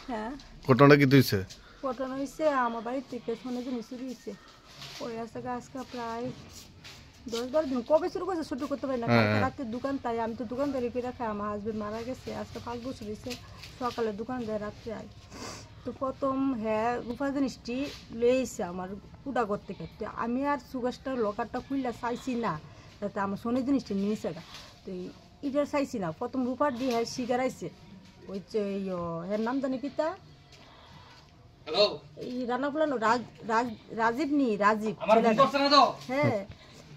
হ্যাঁ ঘটনা কি হইছে? ঘটনা হয়েছে আমার বাড়ির থেকে সোনা জিনিস চুরি হয়েছে। ওই আজকে আজকে প্রায় 10-12 দিন কবে শুরু করছে শুরু করতে পারি না। কালকে রাতে দোকান তাই আমি তো দোকানদারি করে রাখা, আমার হাজবেন্ড মারা গেছে আজকে 5 বছর হয়েছে। সকালে দোকান দেয় রাত্রে আয়। তো প্রথম হ্যাঁ রূপা জিনিসটি লইছে আমার কুড়া করতে খেতে, আমি আর সুগারটার লকারটা খুললে চাইছি না যাতে আমার সোনের জিনিসটা নিয়েছে গা। তো এটা চাইছি না, প্রথম রূপার দিয়ে হ্যাঁ শিকার আইছে। ওই যে এর নাম জানি পিতা এই রান্না ফুলানো রাজীব নি রাজীব হ্যাঁ।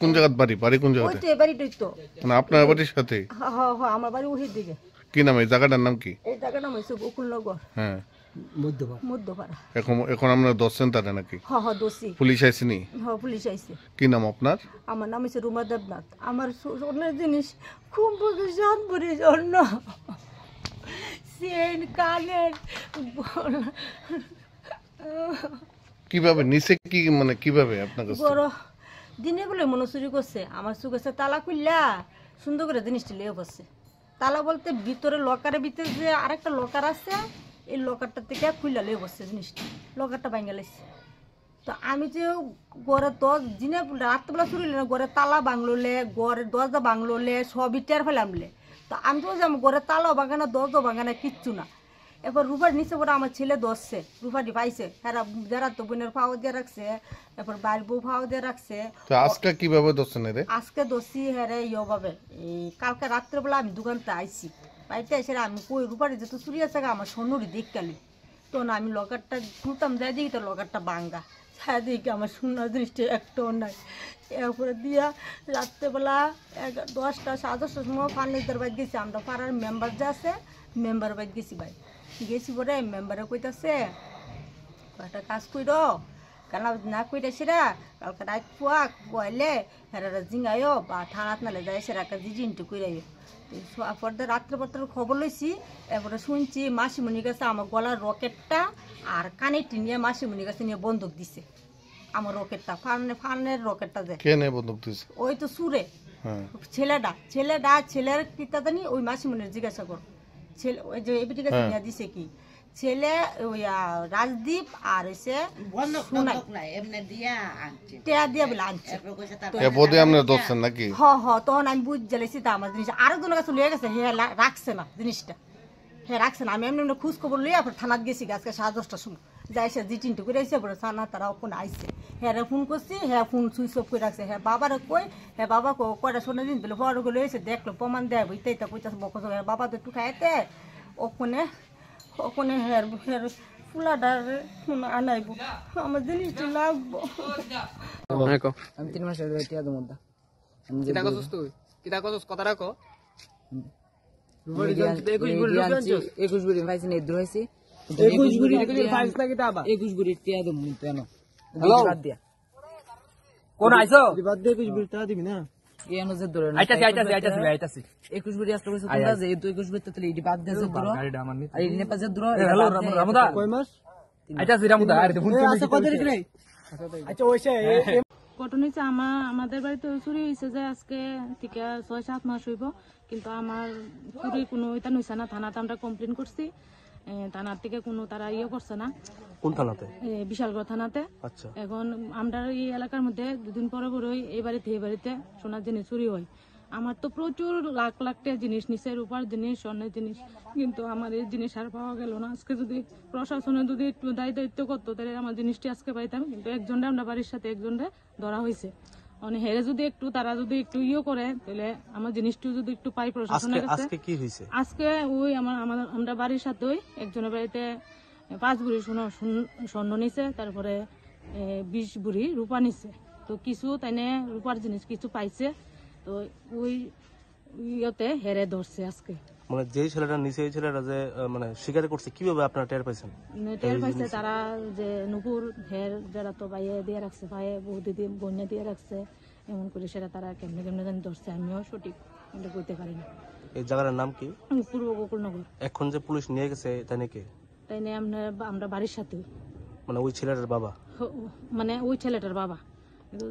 কোন জায়গার বাড়ি? বাড়ি কোন ওই জায়গাতে? তো এবারই তো মানে আপনার বাড়ির সাথে? হ্যাঁ হ্যাঁ হ্যাঁ আমার বাড়ি ওহির দিকে। কি নাম এই জায়গাটার নাম কি? এই জায়গার নাম হয়েছে গোকুলনগর হ্যাঁ মধ্যপাড়া। এখন আমরা দর্শন তারা নাকি? হ্যাঁ হ্যাঁ দোষী। পুলিশ আইসিনি? হ্যাঁ পুলিশ আইছে। কি নাম আপনার? আমার নাম হচ্ছে রুমা দেবনাথ। আমার সোনার জিনিস খুব জান ভরে জন্য সেন কানের কিভাবে নিচে কি মানে কিভাবে আপনার কাছে? বড় দিনে বলে মনে চুরি করছে আমার সুগেছে তালা খুললা সুন্দর করে জিনিসটা লিয়ে বসছে। তালা বলতে ভিতরে লকারের ভিতরে যে আরেকটা লকার আছে এই লকারটা থেকে খুললা লিয়ে বসছে জিনিসটা, লকারটা ভাঙা লাগছে। তো আমি যে ঘরে 10 দিনে রাত্রেবেলা চুরি না ঘরে তালা বাংলোলে ঘরের দরজা বাংলোলে সবই টের ফেলামলে। তো আমি তো আমার ঘরে তালাও বাগানা দরজা বাগানা কিচ্ছু না। এবার রুফার নিচে পরে আমার ছেলে ধরছে, রুফাটি পাইছে হ্যাঁ যারা তো বোনের ফাও দিয়ে রাখছে, এরপর বাড়ির বউ ফাও দিয়ে রাখছে। তো আজকে কিভাবে দর্শন রে? আজকে দোষী হ্যাঁ রে ইয়ে এই কালকে রাত্রেবেলা আমি দোকানতে আইছি, বাড়িতে এসে আমি কই রুপারি যেহেতু চুরি আছে আমার সোনুরি দেখকালি। তো না আমি লকারটা খুলতাম যাই দেখি তো লকারটা ভাঙ্গা, ছায়া দেখি আমার সোনার জিনিসটা একটাও নাই। এরপরে দিয়া রাত্রেবেলা 10টা 10:30টার সময় ফার্নিচার বাইক গেছি, আমরা পাড়ার মেম্বার যে আছে মেম্বার বাইক গেছি ভাই। গেছি পরে মেম্বারে কইতাছে একটা কাজ কইর কেন না কইটা সেরা কালকে রাত পোয়াইলে হেরা জিঙ্গাইও বা থানাত নালে যায় সেরা একটা জিজিনটু কইরাইও। পর্দা রাত্রে খবর লইছি। এরপরে শুনছি মাসিমণির কাছে আমার গলার রকেটটা আর কানেরটি নিয়ে মাসিমণির কাছে নিয়ে বন্দুক দিছে। আমার রকেটটা ফানের রকেটটা যে কে নিয়ে বন্দুক দিছে? ওই তো সুরে ছেলের পিতা জানি ওই মাসিমণির জিজ্ঞাসা কর ছেলে ওই যে এবিটি কাছে নিয়ে দিছে কি ছেলে ওই রাজদীপ আর হইছে তখন আমি বুঝ জ্বালাইছি তা আমার জিনিস আরেকজনের কাছে লয়ে গেছে হে রাখছে না জিনিসটা, হ্যাঁ রাখছে না। আমি এমনি এমনি খোঁজ খবর লইয়া থানাত গেছি আজকে 10:30টার সময় যাইছে জি চিন্টু করে আইসে পরে থানা তারা ওখানে আইসে হ্যাঁ ফোন করছি হ্যাঁ ফোন সুইচ অফ করে রাখছে। হ্যাঁ বাবার কই হ্যাঁ বাবা কয়টা শোনা দিন দিল বড় করে এসে দেখলো প্রমাণ দেয় বইতে কইতা বকস বাবা তো একটু খাইতে ওখানে ওখানে হের হের ফুলাডার আনাইব আমার জিনিসটা লাগবো। আমি 3 মাসের টিয়া দমদা কিটা কসস তুই কিটা কসস কথা রাখো 21 বুড়ি ভাইছি নেই ধরছি 21 বুড়ি ফাইস না কিটা আবার 21 বুড়ি টিয়া দম কেন বাদ দিয়া কোন আইছো বাদ দিয়ে 21 বুড়ি টিয়া দিবি না এনো যে ধরে না আইতাছি 21 বুড়ি আসলে কইছে তোমরা যে 21 বুড়ি তো ইডি বাদ দিয়ে ধরো গাড়িটা আমার নিতে আর ইনে পাশে ধরো। হ্যালো রামুদা কয় মাস আইতাছি রামুদা আরে ফোন আচ্ছা কত রে রে আচ্ছা ওইসে ঘটনা হচ্ছে আমাদের বাড়িতে চুরি হয়েছে যে আজকে থেকে 6-7 মাস হইব, কিন্তু আমার চুরি কোনো এটা নইছে না। থানাতে আমরা কমপ্লেন করছি, থানার থেকে কোনো তারা করছে না। কোন থানাতে? বিশালগড় থানাতে। আচ্ছা এখন আমরা এই এলাকার মধ্যে 2 দিন পরে পরেই এই বাড়িতে সোনার জিনিস চুরি হয়। আমার তো প্রচুর লাখ লাখ টাকা জিনিস নিচে, রূপার জিনিস স্বর্ণের জিনিস, কিন্তু আমার এই জিনিস আর পাওয়া গেল না। আজকে যদি প্রশাসনে যদি একটু দায়িত্ব করতো তাহলে আমার জিনিসটি আজকে পাইতাম, কিন্তু একজনরে আমরা বাড়ির সাথে একজনরে ধরা হয়েছে। মানে হেরে যদি একটু তারা যদি একটু করে তাহলে আমার জিনিসটি যদি একটু পাই প্রশাসনের কাছে। আজকে কি হইছে? আজকে ওই আমরা বাড়ির সাথে ওই একজনের বাড়িতে 5 বুড়ি স্বর্ণ নিছে, তারপরে 20 বুড়ি রূপা নিছে। তো কিছু তাইনে রূপার জিনিস কিছু পাইছে, তো ওই ইয়েতে হেরে ধরছে আজকে। মানে যেই ছেলেটা নিচে এই ছেলেটা যে মানে স্বীকার করছে, কিভাবে আপনারা টের পাইছেন? টের পাইছে তারা যে নুপুর হের যারা তো বাইয়ে দিয়ে রাখছে, ভাইয়ে বউ দিদি বন্যা দিয়ে রাখছে, এমন করে সেটা তারা কেমনে কেমনে জানি ধরছে, আমিও সঠিক বলতে পারি না। এই জায়গার নাম কি? পূর্ব গোকুলনগর। এখন যে পুলিশ নিয়ে গেছে তাই নাকি? তাই নিয়ে আমরা বাড়ির সাথে মানে ওই ছেলেটার বাবা? মানে ওই ছেলেটার বাবা, কিন্তু